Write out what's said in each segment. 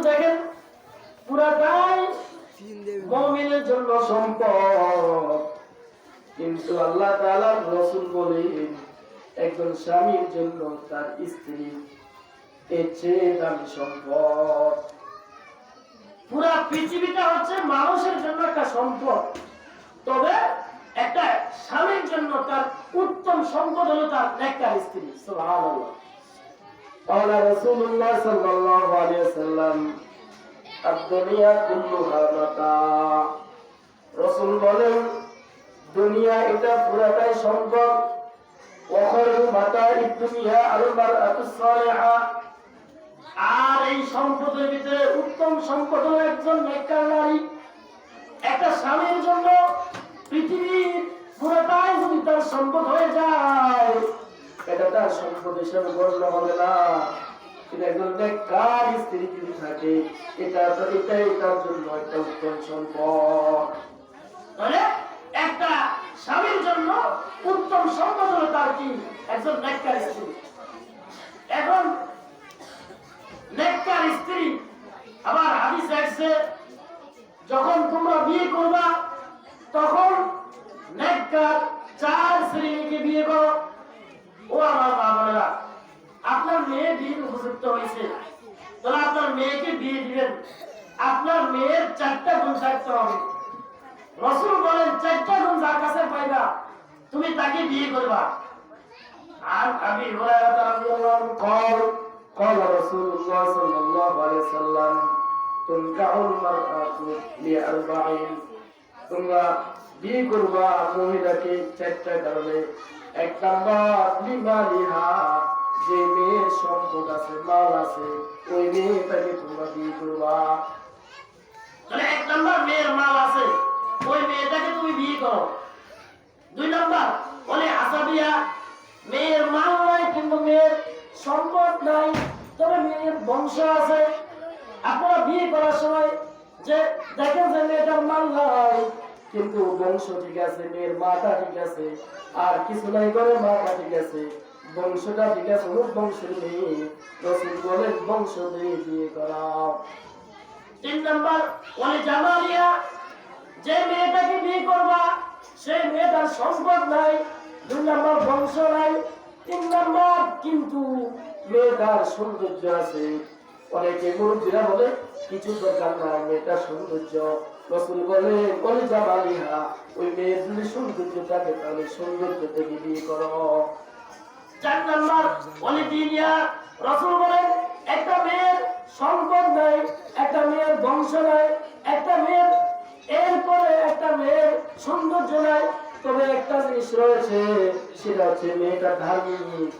দেখেন পুরাটাই মুমিনের জন্য সম্পদ, কিন্তু আল্লাহ তাআলার রাসূল বলেন একজন স্বামীর জন্য তার স্ত্রী এর চেয়ে দামি সম্পদ। পুরা পৃথিবীটা হচ্ছে মানুষের জন্য একটা সম্পদ, তবে একটা স্বামীর জন্য তার উত্তম সম্পদ হলো তার নেককার স্ত্রী। সুবহানাল্লাহ। قال رسول الله صلى الله عليه وسلم الدنيا كلها متاع। রাসূল বলেন দুনিয়া এটা পুরাটাই সম্পদ। وخير متاع الدنيا المرأة الصالحة। আর এই সম্পদের ভিতরে উত্তম সম্পদ হলো একজন নেককার নারী। একটা স্বামীর জন্য পৃথিবীর পুরোটাই যদি তার সম্পদ হয়ে যায়, এটা তার সম্পদ হিসেবে গণ্য হবে না। কিন্তু একজন নেককার স্ত্রী যদি থাকে, এটাই তার জন্য একটা উত্তম সম্পদ। মানে একটা স্বামীর জন্য উত্তম সম্পদ হলো তার কি? একজন নেককার স্ত্রী। এখন নেককার স্ত্রী, আবার হাদিসে আছে যখন তোমরা বিয়ে করবা তখন নেককার 4 শ্রেণীকে বিয়ে করো। ও আমার বাবারা, আপনার মেয়ে বিয়ে উপযুক্ত হয়েছে, তাহলে আপনার মেয়েকে বিয়ে দিবেন। আপনার মেয়ের 4টা গুণ থাকতে হবে। রাসূল বলেন 4টা গুণ যার কাছে পাইবা তুমি তাকে বিয়ে করবা। আর আবি হুরায়রা রাদিয়াল্লাহু আনহু قال رسول الله صلى الله عليه وسلم تنكح المرأة لأربع। তোমরা বিয়ে করবা মহিলাকে 4টা কারণে। 1 নাম্বার লিমালিহা, যে মেয়ের সম্পদ আছে, মাল আছে, ওই মেয়েটাকে তোমরা বিয়ে করবা। তাহলে 1 নাম্বার মেয়ের মাল আছে, ওই মেয়েটাকে তুমি বিয়ে করো। 2 নাম্বার বলে আসাবিয়া, মেয়ের মাল নাই কিন্তু মেয়ের সম্পদ নাই, তবে মেয়ের বংশ আছে। আপনারা বিয়ে করার সময় যে দেখেন যে মেয়েটার মাল নাই কিন্তু বংশ ঠিক আছে, মেয়ের মাটা ঠিক আছে, আর কিছু নাই করে মাটা ঠিক আছে, বংশটা ঠিক আছে, ওই বংশের মেয়ে। রাসূল বলেন বংশ দিয়ে বিয়ে করাও। 3 নাম্বার ওয়ালি জামালিয়া, যে মেয়েটাকে বিয়ে করবা সেই মেয়েটার সম্পদ নাই, 2 নাম্বার বংশ নাই, 3 নাম্বার কিন্তু মেয়েটার সৌন্দর্য আছে। অনেকে মুরব্বীরা বলে কিছু দরকার নাই, মেয়েটার সৌন্দর্য। রাসূল বলে ওয়ালি জামালিহা, ওই মেয়ের যদি সৌন্দর্য থাকে তাহলে সৌন্দর্য থেকে বিয়ে করো। 4 নাম্বার ওয়ালি দিনিয়া, রাসূল বলেন একটা মেয়ের সম্পদ নাই, একটা মেয়ের বংশ নাই, একটা মেয়ের এরপরে একটা মেয়ের সৌন্দর্য নাই, তবে একটা জিনিস রয়েছে, সেটা হচ্ছে মেয়েটা ধার্মিক,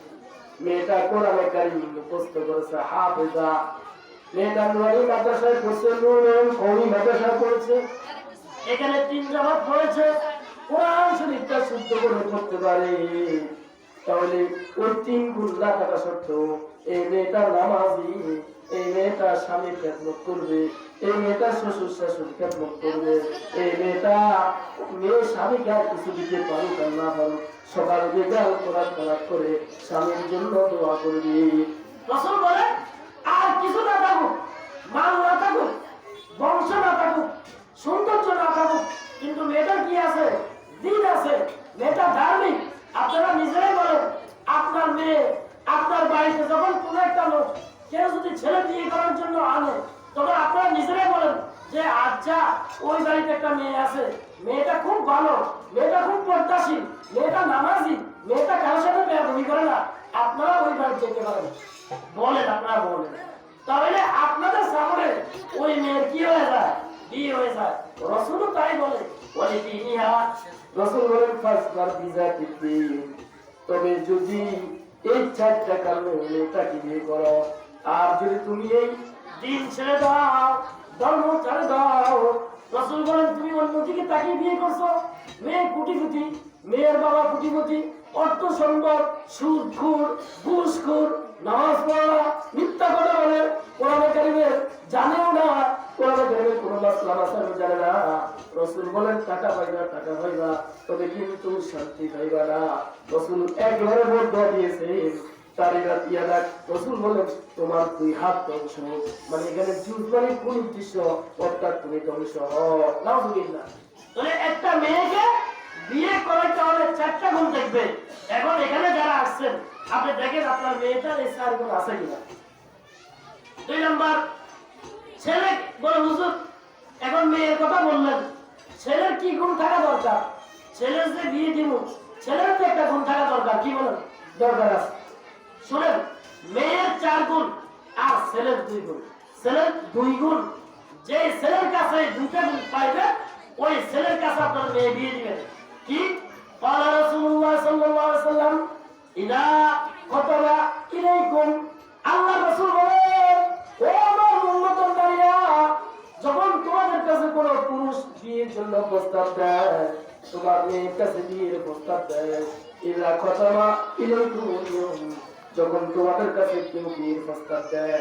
মেয়েটা কোরআনে কারীম মুখস্থ করেছে, হাফেজা, মেয়েটা নুরানি মাদ্রাসায় পড়ছে, নুরুল কওমি মাদ্রাসায় পড়ছে, এখানে 3 জামাত পড়েছে, কোরআন শরীফটা শুদ্ধ করে পড়তে পারে, তাহলে ওই 3 গুণ না থাকা সত্ত্বেও এই মেয়েটা নামাজি, এই মেয়েটা স্বামীর খেদমত করবে, এই মেয়েটা শ্বশুর শাশুড়ির খেদমত করবে, এই মেয়ে স্বামীকে আর কিছু দিতে পারুক আর না পারুক, সকাল বিকাল কোরআন তেলাওয়াত করে স্বামীর জন্য দোয়া করবে। রাসূল বলেন আর কিছু না থাকুক, মাল না থাকুক, বংশ না থাকুক, সৌন্দর্য না থাকুক, কিন্তু মেয়েটার কি আছে? দিন আছে, মেয়েটা ধার্মিক। আপনারা নিজেরাই বলেন, আপনার মেয়ে আপনার বাড়িতে যখন কোনো একটা লোক কেউ যদি ছেলে বিয়ে করার জন্য আনে, তখন আপনারা নিজেরাই বলেন যে আচ্ছা ওই বাড়িতে একটা মেয়ে আছে, মেয়েটা খুব ভালো, মেয়েটা খুব পর্দাশীল, মেয়েটা নামাজি, মেয়েটা কারোর সাথে বেয়াদবি করে না, আপনারা ওই বাড়ি যেতে পারেন, বলেন, আপনারা বলেন। তাহলে আপনাদের সামনে ওই মেয়ের কি হয়ে যায়? বিয়ে হয়ে যায়। রাসূলও তাই বলে, বলে দিনিহা, রাসূল বলেন ফাসবার বিজাতিদ দ্বীন, তবে যদি এই 4টা কারণে মেয়েটাকে বিয়ে করো, আর যদি তুমি এই দিন ছেড়ে দাও, ধর্ম ছেড়ে দাও, রাসূল বলেন তুমি অন্যদিকে তাকিয়ে বিয়ে করছো, মেয়ে কোটিপতি, মেয়ের বাবা কোটিপতি, অর্থ সম্পদ, সুদখোর, ঘুষখোর, নামাজ পড়ে না, মিথ্যা কথা বলে, কোরআনে কারীমে জানেও না, কোরআনে কারীমে কোনো মাসলা মাসাইল জানে না। রাসূল বলেন টাকা পাইবা তবে কিন্তু শান্তি পাইবা না। রাসূল একবারে বলে দিয়েছেন তারিগাত ইয়াদাক, রাসূল বলেন তোমার দুই হাত ধ্বংস। মানে এখানে জুজ মানে কোন উদ্দেশ্য, অর্থাৎ তুমি ধ্বংস হও। নাউজুবিল্লাহ। তাহলে একটা মেয়েকে বিয়ে করাইতে হলে 4টা গুণ দেখবে। এখন এখানে যারা আসছেন আপনি দেখেন আপনার মেয়েটার এই 4 গুণ আছে কিনা। 2 নাম্বার, ছেলে বলে হুজুর এখন মেয়ের কথা বললেন, ছেলের কি গুণ থাকা দরকার? ছেলের যে বিয়ে দিব, ছেলের তো একটা গুণ থাকা দরকার। কি বলেন? দরকার আছে। শুনেন, মেয়ের 4 গুণ আর ছেলের 2 গুণ। ছেলের 2 গুণ, যে ছেলের কাছে 2টা গুণ পাইবে ওই ছেলের কাছে আপনার মেয়ে বিয়ে দিবেন। কি ক্বালা রাসূলুল্লাহ সাল্লাল্লাহু আলাইহি ওয়াসাল্লাম ইদা খাতাবা ইলাইকুম, আল্লাহ রাসূল বলেন ও আমার উম্মতের নারীরা, যখন তোমাদের কাছে কোনো পুরুষ বিয়ের জন্য প্রস্তাব দেয়, তোমার মেয়ের কাছে বিয়ের প্রস্তাব দেয়, ইদা খাতাবা ইলাইকুম, যখন তোমাদের কাছে কেউ বিয়ের প্রস্তাব দেয়,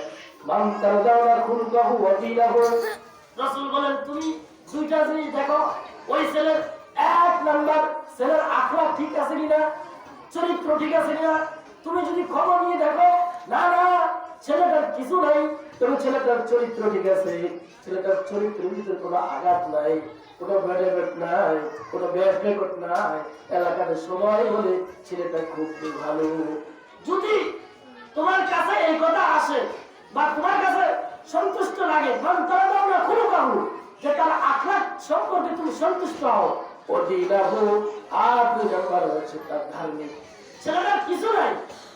মান তারদাওনা খুলকাহু ওয়া দীনাহু, রাসূল বলেন তুমি 2টা জিনিস দেখো, ওই ছেলের 1 নাম্বার ছেলের আখলাক ঠিক আছে কিনা, চরিত্র ঠিক আছে কিনা। তুমি যদি খবর নিয়ে দেখো না না ছেলেটার কিছু নাই, তবে ছেলেটার চরিত্র ঠিক আছে, ছেলেটার চরিত্রের ভিতরে কোনো আঘাত নাই, কোনো ব্যাড নাই, কোনো ব্যাড রেকর্ড নাই, এলাকাতে সময় হলে ছেলেটা খুব ভালো। যদি তোমার কাছে এই কথা আসে বা তোমার কাছে সন্তুষ্ট লাগে, মান তারাদাওনা খুলকাহু, যে তার আখলাক সম্পর্কে তুমি সন্তুষ্ট হও, ওদিনাহু, আর 2 নাম্বার হচ্ছে তার ধার্মিক। ছেলেটার কিছু নাই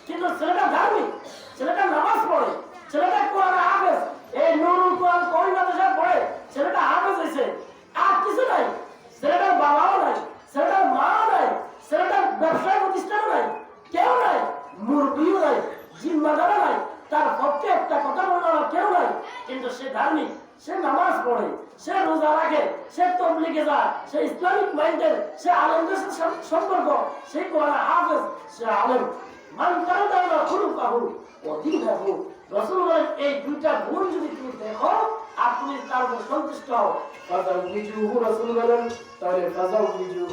কিন্তু ছেলেটা ধার্মিক, ছেলেটা নামাজ পড়ে, ছেলেটা কোরআন হাফেজ, এই নুরুল কোরআন কোরআন মাদ্রাসা পড়ে, ছেলেটা হাফেজ হয়েছে, আর কিছু নাই, ছেলেটার বাবাও নাই, ছেলেটার মাও নাই, ছেলেটার ব্যবসায় প্রতিষ্ঠান নাই, কেউ নাই, মুরব্বিও নাই, জিম্মাদারও নাই, তার পক্ষে একটা কথা বলার কেউ নাই, কিন্তু সে ধার্মিক, সে নামাজ পড়ে, সে রোজা রাখে, সে তাবলীগে যায়, সে ইসলামিক মাইন্ডের, সে আলেমদের সাথে সম্পর্ক, সে কোরআন হাফেজ, সে আলেম। মান তারাদাওনা খুলকাহু ওয়া দীনাহু, রাসূল বলেন এই 2টা গুণ যদি তুমি দেখো আর তুমি তার উপর সন্তুষ্ট হও, ফাযাউজিহু, রাসূল বলেন তাহলে ফাযাউজিহু,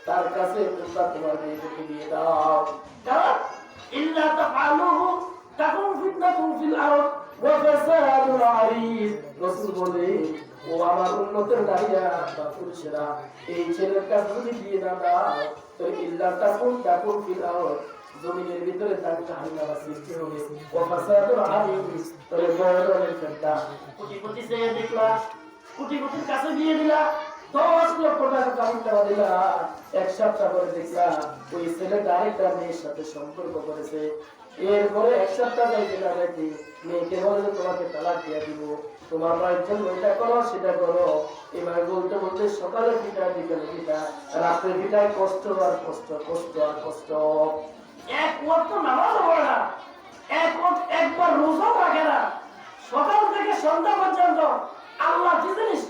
তার কাছে তোমরা তোমার মেয়েকে বিয়ে দাও। কারণ ইল্লা তাফআলুহু তাকুন ফিতনাতুন ফিল আরদ ওয়া ফাসাদুন আরীদ, রাসূল বলে ও আমার উম্মতের নারীরা বা পুরুষেরা, এই ছেলের কাছে যদি বিয়ে না দাও তো ইল্লা তাকুন ফিল আরদ, জমিনের ভিতরে দাঙ্গা হাঙ্গামা সৃষ্টি হবে, ওয়া ফাসাদুন আরীদ, তবে বড় ধরনের ফেতনা। কোটিপতি সে দেখলা, কোটিপতির কাছে বিয়ে দিলা, 10 লক্ষ টাকা কাউন্টার দিলা, 1 সপ্তাহ পরে দেখলা ওই ছেলে আরেকটা মেয়ের সাথে সম্পর্ক করেছে, এরপরে 1 সপ্তাহ যাইতে না যাইতে মেয়েকে বলে তোমাকে তালাক দিয়ে দিব, তোমার মায়ের জন্য এটা করো সেটা করো, এবার বলতে বলতে সকালে পিঠা, বিকালে পিঠা, রাত্রে পিঠায় কষ্ট আর কষ্ট, কষ্ট আর কষ্ট। 1 ওয়াক্ত নামাজ পড়ে না, 1 ওয়াক্ত একবার রোজা রাখে না, সকাল থেকে সন্ধ্যা পর্যন্ত আল্লাহ কি জিনিস,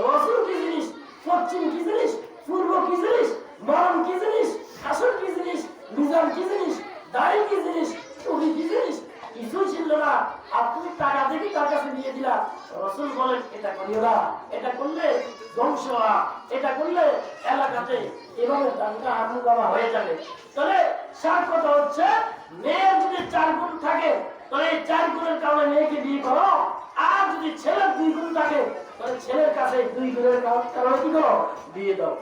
রাসূল কি জিনিস, পশ্চিম কি জিনিস, পূর্ব কি জিনিস, মরণ কি জিনিস, আসর কি জিনিস, মিজান কি জিনিস, দাড়ি কি জিনিস, টুপি কি জিনিস, কিছুই ছিল না। আর তুমি টাকা দেখি তার কাছে দিয়ে দিলা, রাসূল বলেন এটা করিও না, এটা করলে ধ্বংস হওয়া, এটা করলে এলাকাতে এভাবে দাঙ্গা হাঙ্গামা হয়ে যাবে। তাহলে সার কথা হচ্ছে মেয়ের যদি 4 গুণ থাকে তাহলে এই 4 গুণের কারণে মেয়েকে বিয়ে করো, আর যদি ছেলের 2 গুণ থাকে তাহলে ছেলের কাছে 2 গুণের কারণে কি করো, বিয়ে দাও।